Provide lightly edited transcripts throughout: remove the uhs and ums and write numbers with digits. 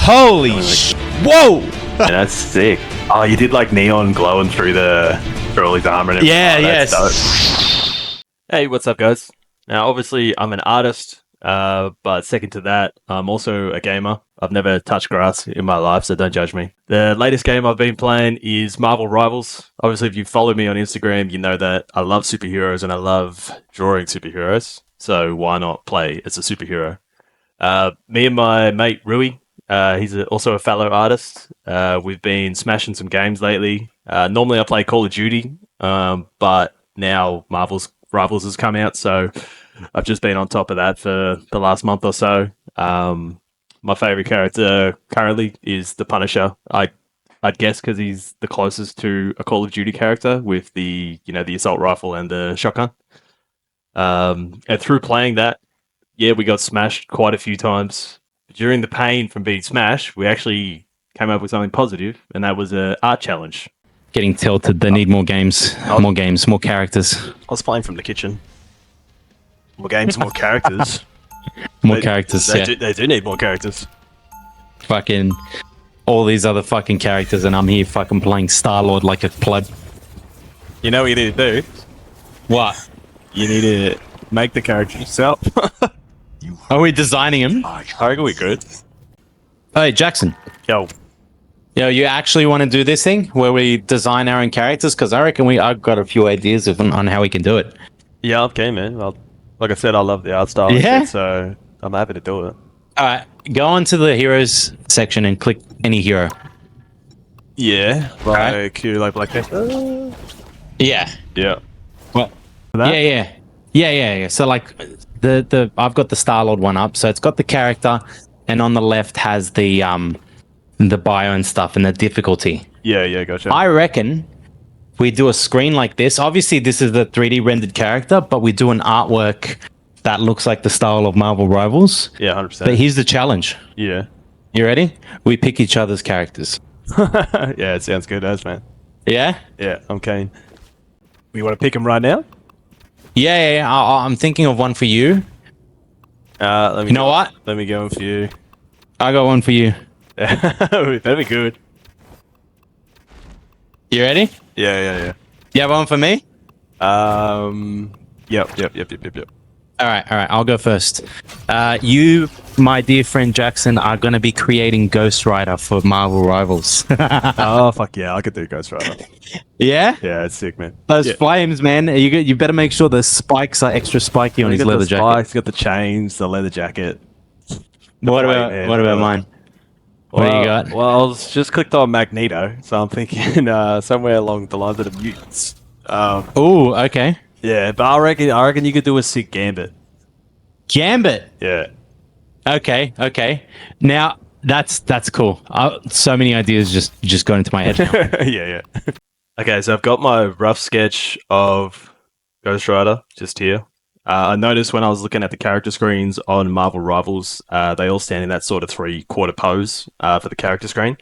Holy whoa! Yeah, that's sick. Oh, you did like neon glowing through all his armor and everything. Yeah, Oh, that's yes. dope. Hey, what's up, guys? Now, obviously, I'm an artist, but second to that, I'm also a gamer. I've never touched grass in my life, so don't judge me. The latest game I've been playing is Marvel Rivals. Obviously, if you follow me on Instagram, you know that I love superheroes and I love drawing superheroes. So why not play as a superhero? Me and my mate Rui, he's also a fellow artist. We've been smashing some games lately. Normally I play Call of Duty, but now Marvel's Rivals has come out, so I've just been on top of that for the last month or so. My favorite character currently is the Punisher. I'd guess because he's the closest to a Call of Duty character with the assault rifle and the shotgun. And through playing that, yeah, we got smashed quite a few times. During the pain from being smashed, we actually came up with something positive, and that was an art challenge. Getting tilted. They need more games, more characters. I was playing from the kitchen. More games, more characters. More characters, They yeah. do need more characters. Fucking all these other fucking characters, and I'm here fucking playing Star-Lord like a pleb. You know what you need to do? What? You need to make the character yourself. Are we designing him? I reckon we could. Hey, Jackson. Yo, Yo, you actually want to do this thing where we design our own characters? Because I reckon I've got a few ideas on how we can do it. yeah, okay, man. Well, like I said, I love the art style. and Yeah? shit, so I'm happy to do it. All right, go on to the heroes section and click any hero. Yeah, Alright. like Black Panther. Yeah. Yeah. Well, That? yeah. So like the I've got the Star-Lord one up. So it's got the character, and on the left has the bio and stuff and the difficulty. Yeah, gotcha. I reckon we do a screen like this. Obviously, this is the 3D rendered character, but we do an artwork that looks like the style of Marvel Rivals. yeah, 100%. But here's the challenge. Yeah. You ready? We pick each other's characters. Yeah, it sounds good as, man. Yeah? Yeah, I'm keen. You want to pick him right now? Yeah. I'm thinking of one for you. Let me You know what? Let me go in for you. I got one for you. That'd be good. You ready? Yeah. You have one for me? Yep. All right. I'll go first. You, my dear friend Jackson, are going to be creating Ghost Rider for Marvel Rivals. Oh, fuck yeah, I could do Ghost Rider. Yeah? Yeah, it's sick, man. Those Yeah. flames, man. You better make sure the spikes are extra spiky on his He's got leather the jacket. spikes, got the chains, the leather jacket. What Wait, about man. what about mine? What do you got? Well, I was just clicked on Magneto, so I'm thinking somewhere along the lines of the mutants. Oh, okay. Yeah, but I reckon you could do a sick Gambit. Gambit. Yeah. Okay. Now that's cool. So many ideas just got into my head now. yeah. Okay, so I've got my rough sketch of Ghost Rider just here. I noticed when I was looking at the character screens on Marvel Rivals, they all stand in that sort of 3/4 pose for the character screen.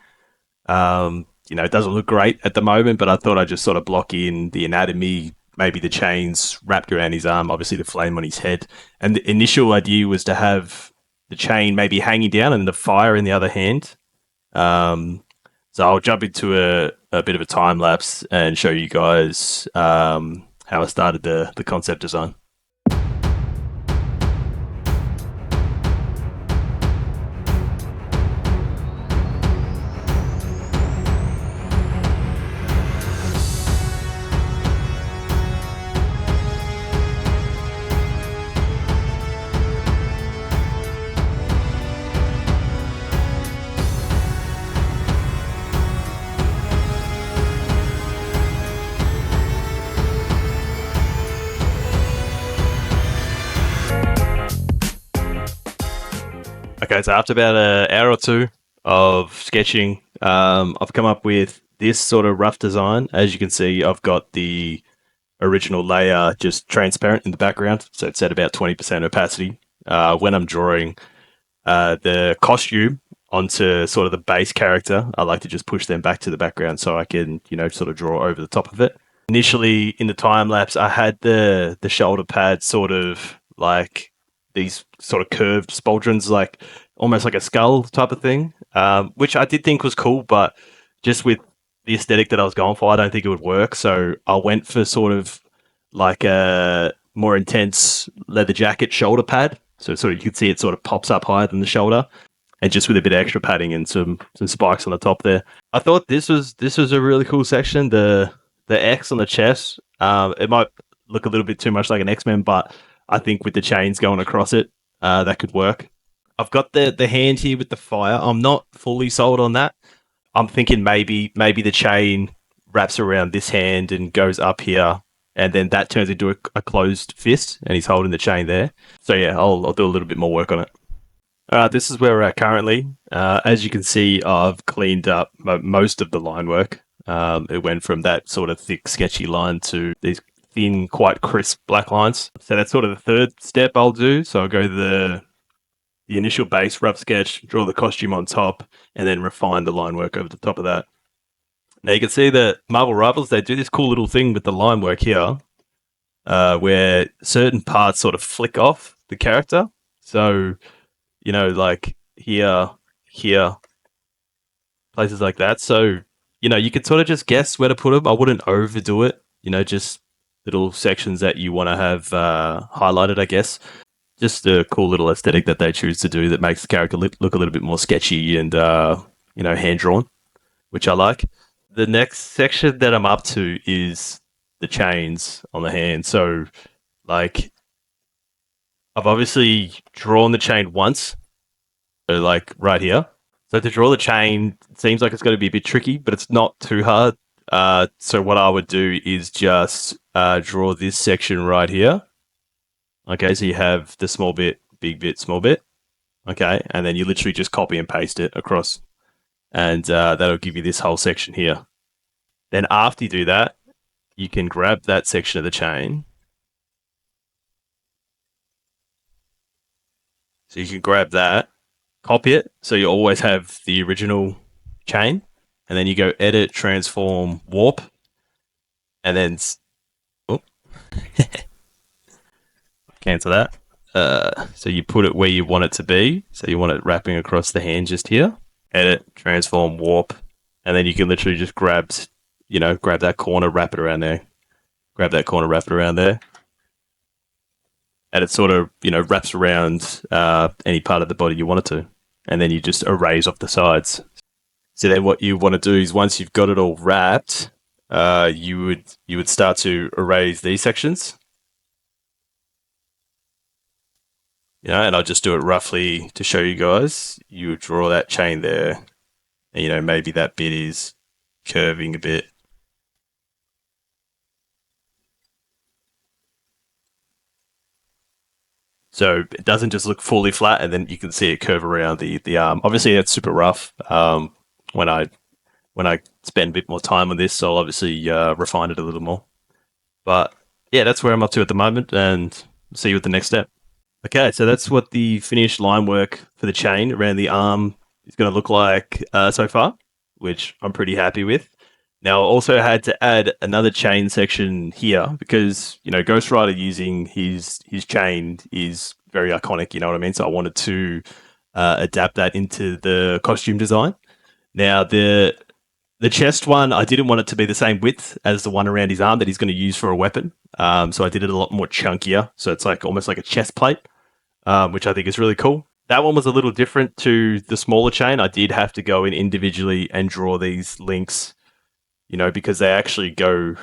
It doesn't look great at the moment, but I thought I'd just sort of block in the anatomy, maybe the chains wrapped around his arm, obviously the flame on his head. And the initial idea was to have the chain maybe hanging down and the fire in the other hand. So I'll jump into a bit of a time lapse and show you guys how I started the concept design. Okay, so after about an hour or two of sketching, I've come up with this sort of rough design. As you can see, I've got the original layer just transparent in the background, so it's at about 20% opacity. When I'm drawing the costume onto sort of the base character, I like to just push them back to the background so I can, sort of draw over the top of it. Initially, in the time lapse, I had the shoulder pad sort of like these sort of curved pauldrons, like almost like a skull type of thing, which I did think was cool, but just with the aesthetic that I was going for, I don't think it would work. So I went for sort of like a more intense leather jacket shoulder pad. So sort of you can see it sort of pops up higher than the shoulder, and just with a bit of extra padding and some spikes on the top there. I thought this was a really cool section. The X on the chest. It might look a little bit too much like an X-Men, but I think with the chains going across it, that could work. I've got the hand here with the fire. I'm not fully sold on that. I'm thinking maybe the chain wraps around this hand and goes up here, and then that turns into a closed fist, and he's holding the chain there. So yeah, I'll do a little bit more work on it. This is where we're at currently. As you can see, I've cleaned up most of the line work. It went from that sort of thick, sketchy line to these thin, quite crisp black lines. So that's sort of the third step I'll do. So I'll go the initial base rough sketch, draw the costume on top, and then refine the line work over the top of that. Now you can see that Marvel Rivals, they do this cool little thing with the line work here, where certain parts sort of flick off the character. So, you know, like here, places like that. So, you know, you could sort of just guess where to put them. I wouldn't overdo it, you know, just little sections that you want to have highlighted, I guess. Just a cool little aesthetic that they choose to do that makes the character look a little bit more sketchy and, you know, hand-drawn, which I like. The next section that I'm up to is the chains on the hand. So, like, I've obviously drawn the chain once, so like right here. So to draw the chain, it seems like it's going to be a bit tricky, but it's not too hard. So what I would do is just draw this section right here. Okay, so you have the small bit, big bit, small bit. Okay, and then you literally just copy and paste it across. And that'll give you this whole section here. Then after you do that, you can grab that section of the chain. So you can grab that, copy it, so you always have the original chain, and then you go edit, transform, warp, and then cancel that. So you put it where you want it to be. So you want it wrapping across the hand just here. Edit, transform, warp, and then you can literally just grab that corner, wrap it around there. Grab that corner, wrap it around there. And it sort of, you know, wraps around any part of the body you want it to. And then you just erase off the sides. So then what you want to do is once you've got it all wrapped, you would start to erase these sections. You know, and I'll just do it roughly to show you guys. You would draw that chain there. And, you know, maybe that bit is curving a bit. So it doesn't just look fully flat, and then you can see it curve around the arm. Obviously, it's super rough. When I spend a bit more time on this, I'll obviously refine it a little more. But yeah, that's where I'm up to at the moment, and see you at the next step. Okay, so that's what the finished line work for the chain around the arm is going to look like so far, which I'm pretty happy with. Now, I also had to add another chain section here because, you know, Ghost Rider using his chain is very iconic, you know what I mean? So I wanted to adapt that into the costume design. Now, the chest one, I didn't want it to be the same width as the one around his arm that he's going to use for a weapon. So I did it a lot more chunkier. So it's like almost like a chest plate, which I think is really cool. That one was a little different to the smaller chain. I did have to go in individually and draw these links, you know, because they actually go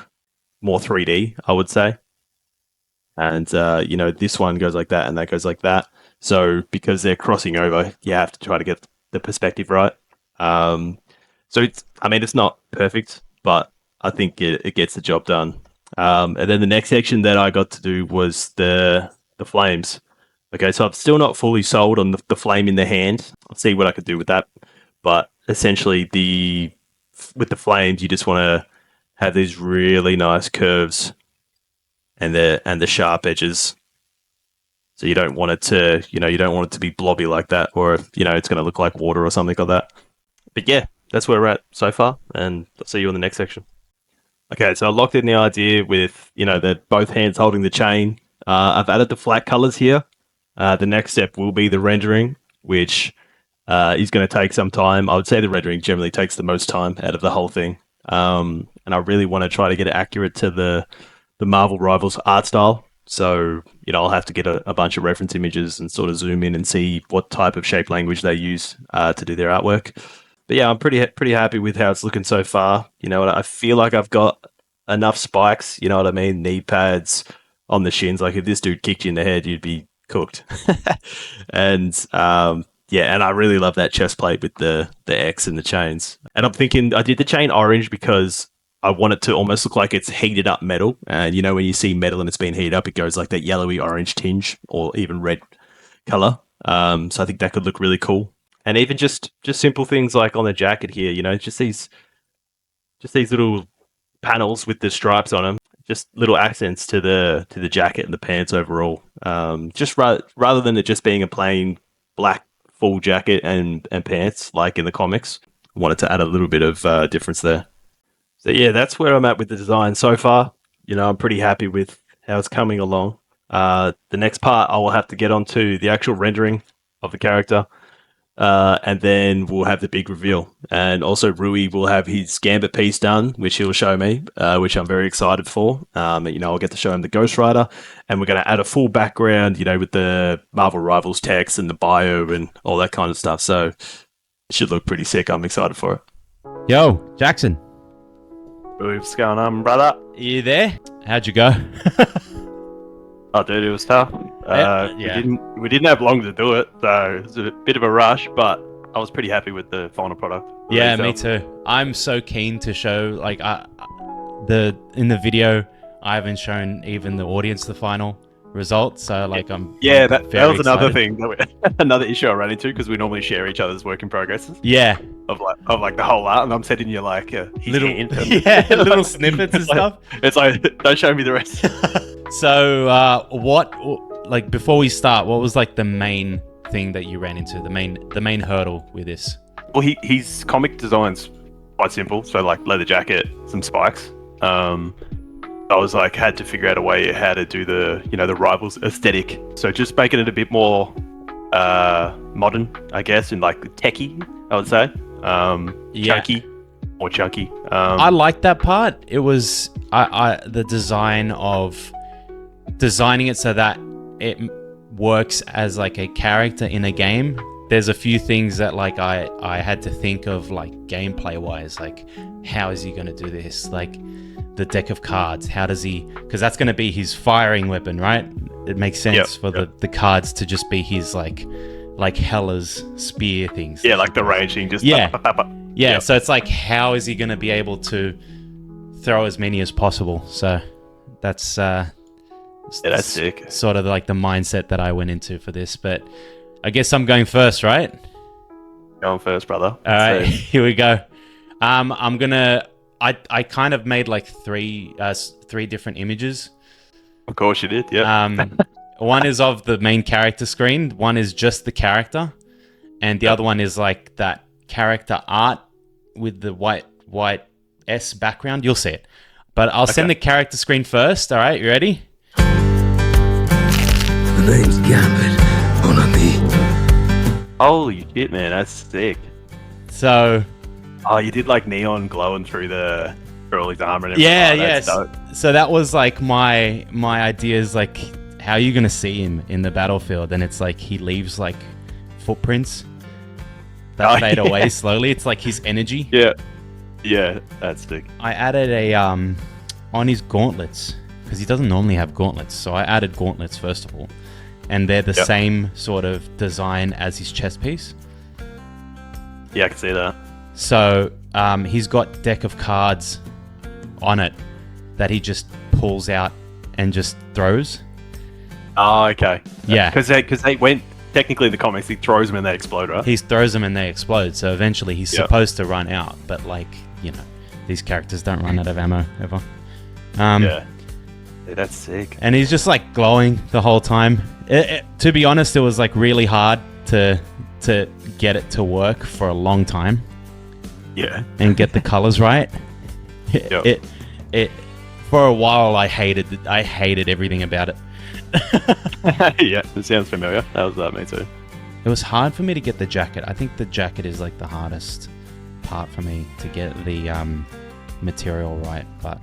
more 3D, I would say. And, you know, this one goes like that and that goes like that. So because they're crossing over, you have to try to get the perspective right. So it's not perfect, but I think it gets the job done. And then the next section that I got to do was the flames. Okay, so I'm still not fully sold on the flame in the hand. I'll see what I could do with that. But essentially with the flames, you just want to have these really nice curves and the sharp edges. So you don't want it to be blobby like that, or, you know, it's going to look like water or something like that. But yeah, that's where we're at so far, and I'll see you in the next section. Okay, so I locked in the idea with, you know, that both hands holding the chain. I've added the flat colors here. The next step will be the rendering, which is going to take some time. I would say the rendering generally takes the most time out of the whole thing. And I really want to try to get it accurate to the Marvel Rivals art style. So, I'll have to get a bunch of reference images and sort of zoom in and see what type of shape language they use to do their artwork. But yeah, I'm pretty happy with how it's looking so far. I feel like I've got enough spikes, you know what I mean? Knee pads on the shins. Like if this dude kicked you in the head, you'd be cooked. And and I really love that chest plate with the X and the chains. And I'm thinking I did the chain orange because I want it to almost look like it's heated up metal. And when you see metal and it's been heated up, it goes like that yellowy orange tinge or even red color. So I think that could look really cool. And even just simple things like on the jacket here, just these little panels with the stripes on them, just little accents to the jacket and the pants overall. Just rather than it just being a plain black full jacket and pants like in the comics, I wanted to add a little bit of difference there. So yeah, that's where I'm at with the design so far. I'm pretty happy with how it's coming along. The next part I will have to get onto the actual rendering of the character. And then we'll have the big reveal. And also Rui will have his Gambit piece done, which he'll show me, which I'm very excited for. I'll get to show him the Ghost Rider, and we're going to add a full background, with the Marvel Rivals text and the bio and all that kind of stuff. So it should look pretty sick. I'm excited for it. Yo, Jackson. What's going on, brother? Are you there? How'd you go? Oh, dude, it was tough. Yeah. We didn't have long to do it, so it was a bit of a rush, but I was pretty happy with the final product. Yeah, me too. I'm so keen to show, in the video, I haven't shown even the audience the final result, so that was very another excited. thing, another issue I ran into, because we normally share each other's work in progresses Yeah. of the whole art, and I'm sending you his Little, hand. little snippets and stuff. It's like, don't show me the rest. So, before we start, what was the main thing that you ran into? The main hurdle with this? Well, his comic design's quite simple. So leather jacket, some spikes. I was had to figure out a way how to do the the Rivals aesthetic. So just making it a bit more modern, I guess, and techie, I would say. Chunky, more chunky. I liked that part. It was the designing it so that it works as a character in a game. There's a few things that I had to think of gameplay wise, how is he going to do this? The deck of cards, how does he, because that's going to be his firing weapon, right? It makes sense for the cards to just be his Hela's spear things. Yeah, the ranging, just Yeah, so it's how is he going to be able to throw as many as possible? So that's that's sick. Sort of the mindset that I went into for this, but I guess I'm going first, right? Going first, brother. All right, here we go. I kind of made three different images. Of course you did, yeah. One is of the main character screen, one is just the character, and the other one is that character art with the white S background. You'll see it. But I'll send the character screen first, all right? You ready? The name's Gambit. Mon ami. Holy shit, man, that's sick. So... Oh, you did neon glowing through all his armor and everything. Yeah, oh, yes. Dope. So that was my idea is how are you going to see him in the battlefield? And it's he leaves footprints that fade away slowly. It's his energy. Yeah, that's sick. I added a on his gauntlets, because he doesn't normally have gauntlets, so I added gauntlets first of all, and they're the same sort of design as his chest piece. Yeah, I can see that. So he's got deck of cards on it that he just pulls out and just throws. Oh, okay. Yeah, because they went technically in the comics, he throws them and they explode, right? He throws them and they explode. So eventually he's supposed to run out, but these characters don't run out of ammo ever. Yeah, that's sick. And he's just glowing the whole time. To be honest, it was really hard to get it to work for a long time. Yeah, and get the colors right. It for a while I hated everything about it. Yeah, it sounds familiar. That was me too. It was hard for me to get the jacket. I think the jacket is like the hardest part for me to get the material right. But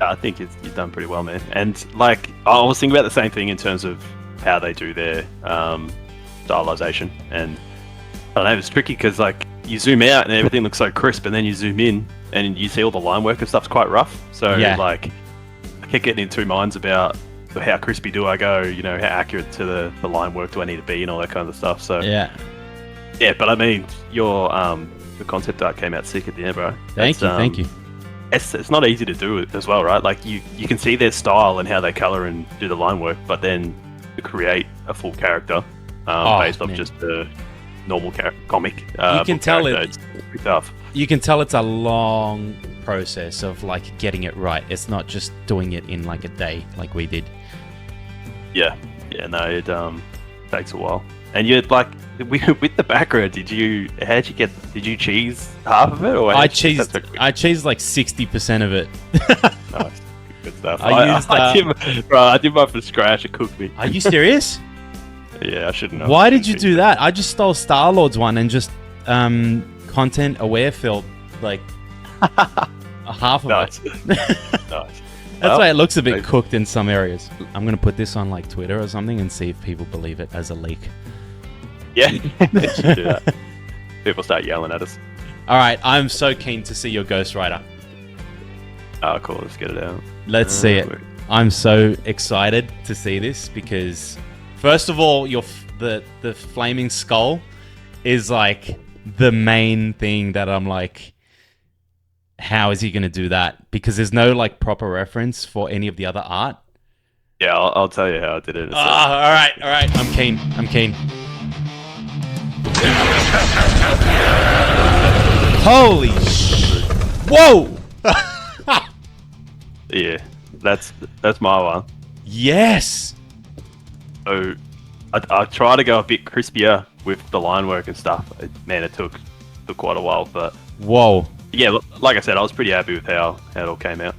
I think you've done pretty well, man. And like, I was thinking about the same thing in terms of how they do their stylization. And I don't know, it's tricky because like you zoom out and everything looks so crisp, and then you zoom in and you see all the line work and stuff's quite rough. So Yeah. like, I kept getting in two minds about how crispy do I go, you know, how accurate to the line work do I need to be and all that kind of stuff. So yeah, but I mean, your the concept art came out sick at the end, bro. thank you. It's not easy to do as well, right? Like you can see their style and how they color and do the line work, but then to create a full character based off man. just the normal comic, You can book tell character, it- it's pretty tough. You can tell it's a long process of like getting it right. It's not just doing it in like a day like we did. Yeah, no, it takes a while. And you like with the background, did you cheese half of it, or I how'd you- that's a- cheesed like 60% of it. Nice. Good stuff. I used, I did mine from scratch. It cooked me. Are you serious? Yeah, I shouldn't have. Why did you do that? I just stole Star Lord's one and just content aware filled like half of Nice. it. Nice. That's Well, why it looks a bit I- cooked in some areas. I'm gonna put this on like Twitter or something and see if people believe it as a leak. Yeah, you should do that. People start yelling at us. All right, I'm so keen to see your Ghost Rider. Oh, cool. Let's get it out. Let's see it. I'm so excited to see this because, first of all, the flaming skull is like the main thing that I'm like, how is he going to do that? Because there's no like proper reference for any of the other art. Yeah, I'll tell you how I did it. All right. I'm keen. Holy Whoa! Yeah, that's my one. Yes! So I try to go a bit crispier with the line work and stuff. It took quite a while, but Whoa. yeah, like I said, I was pretty happy with how it all came out.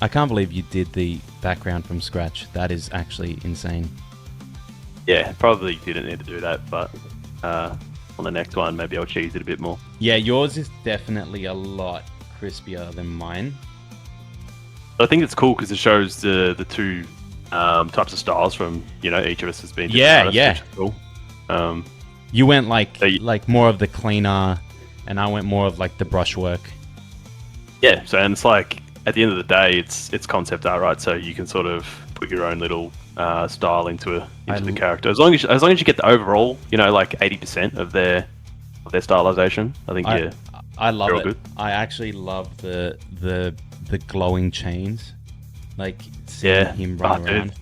I can't believe you did the background from scratch. That is actually insane. Yeah, probably didn't need to do that, but on the next one, maybe I'll cheese it a bit more. Yeah, yours is definitely a lot crispier than mine. I think it's cool because it shows the two types of styles from each of us has been. Yeah, different yeah. artists, which is cool. You went like So you- like more of the cleaner, and I went more of like the brushwork. Yeah, so and it's like at the end of the day, it's concept art, right? So you can sort of put your own little style into the character, as long as you get the overall, like 80% of their stylization. I think I love Real it. good. I actually love the glowing chains, like seeing him run dude. around.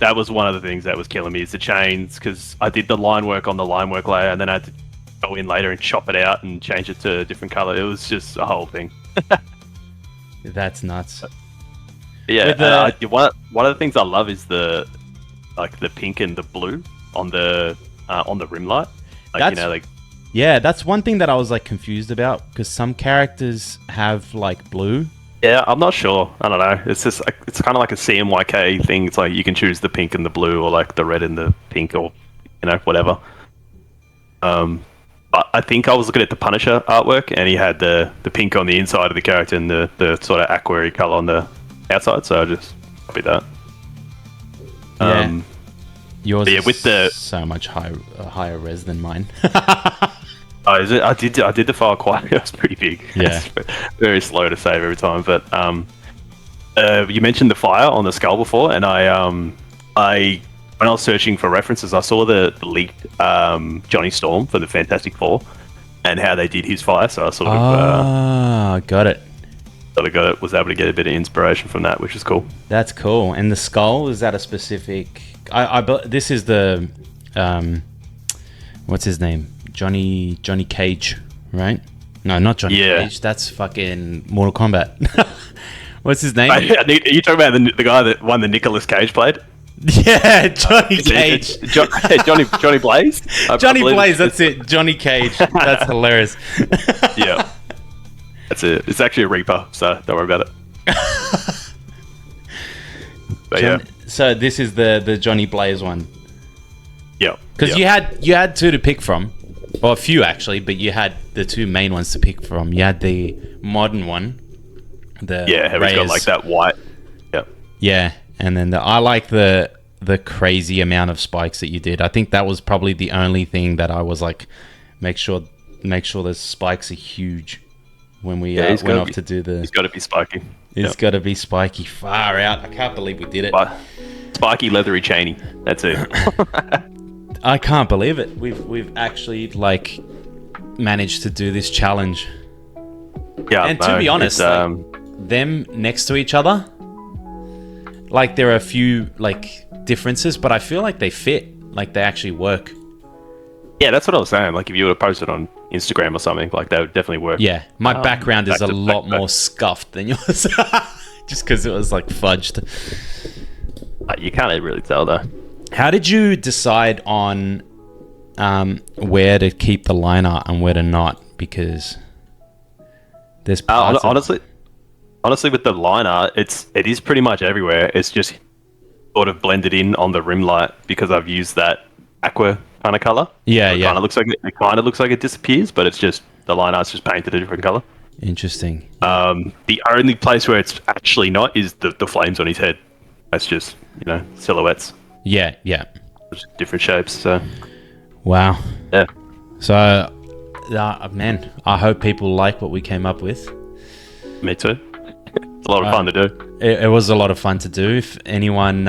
That was one of the things that was killing me is the chains, because I did the line work on the line work layer, and then I had to go in later and chop it out and change it to a different color. It was just a whole thing. That's nuts. Yeah, With the- one of the things I love is the pink and the blue on the rim light. That's- Yeah, that's one thing that I was like confused about because some characters have like blue. Yeah, I'm not sure. I don't know. It's just it's kind of like a CMYK thing. It's like you can choose the pink and the blue, or like the red and the pink, or whatever. But I think I was looking at the Punisher artwork, and he had the pink on the inside of the character and the sort of aquary color on the outside. So I just copied that. Yeah. Yours but yeah, is with the- so much higher res than mine. Oh, is it? I did the file quite. It was pretty big. Yeah. It's very slow to save every time. But you mentioned the fire on the skull before, and I when I was searching for references, I saw the leaked Johnny Storm for the Fantastic Four, and how they did his fire. So I sort of got it. was able to get a bit of inspiration from that, which is cool. That's cool. And the skull, is that a specific? This is the what's his name? Johnny Cage, right? No, not Johnny Yeah. Cage. That's fucking Mortal Kombat. What's his name? Are you talking about the guy that won the Nicolas Cage played? Yeah, Johnny Cage. Johnny Blaze. Johnny Blaze. That's it. Johnny Cage. That's hilarious. Yeah, that's it. It's actually a Reaper, so don't worry about it. But yeah, So this is the Johnny Blaze one. yeah. Because you had two to pick from, or a few actually, but you had the two main ones to pick from. You had the modern one, the how he's got Reyes. like that white. Yeah, Yeah, and then I like the crazy amount of spikes that you did. I think that was probably the only thing that I was like, make sure the spikes are huge when we he's went gotta off be- to do the. he's got to be spiky. It's got to be spiky. Far out! I can't believe we did it. But spiky, leathery, chainy. That's it. I can't believe it. We've actually like managed to do this challenge. Yeah, And to be honest, like, them next to each other, like there are a few like differences, but I feel like they fit. Like they actually work. yeah, that's what I was saying. Like if you were to post it on Instagram or something, like that would definitely work. Yeah, my background is back a to lot back. more scuffed than yours, just because it was like fudged. You can't really tell though. How did you decide on where to keep the line art and where to not? Because there's parts of- honestly, with the line art, it is pretty much everywhere. It's just sort of blended in on the rim light because I've used that aqua kind of color. Yeah, It yeah. kind of looks like it disappears, but it's just the line art's just painted a different color. Interesting. The only place where it's actually not is the flames on his head. That's just silhouettes, Yeah, yeah. just different shapes. So Wow. yeah, So, man, I hope people like what we came up with. me too. It's a lot of fun to do. It was a lot of fun to do. If anyone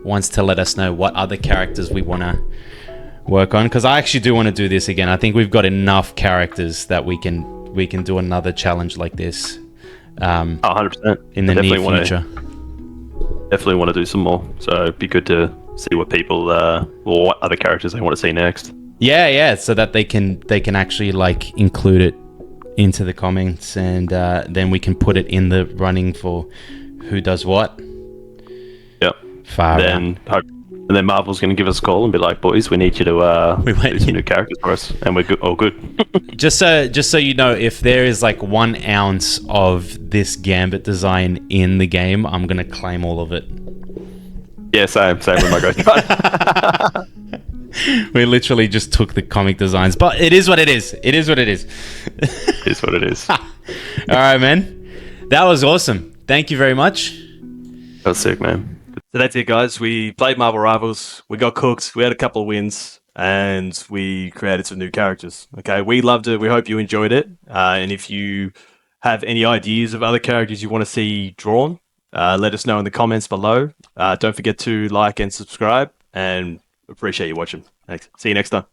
wants to let us know what other characters we want to work on, because I actually do want to do this again. I think we've got enough characters that we can do another challenge like this 100%. in the near Definitely future. Definitely want to do some more. So it'd be good to see what people or what other characters they want to see next. Yeah, so that they can actually like include it into the comments, and then we can put it in the running for who does what. Yep. Far out. And then Marvel's going to give us a call and be like, "Boys, we need you to We went- do some new characters for us," and we're good. All good. Just so you know, if there is like 1 ounce of this Gambit design in the game, I'm gonna claim all of it. Yeah, same with my Ghost Rider. We literally just took the comic designs, but it is what it is. It is what it is. Is what it is. All right, man. That was awesome. Thank you very much. That was sick, man. So that's it, guys. We played Marvel Rivals. We got cooked. We had a couple of wins, and we created some new characters. Okay, we loved it. We hope you enjoyed it. And if you have any ideas of other characters you want to see drawn, let us know in the comments below. Don't forget to like and subscribe, and appreciate you watching. Thanks. See you next time.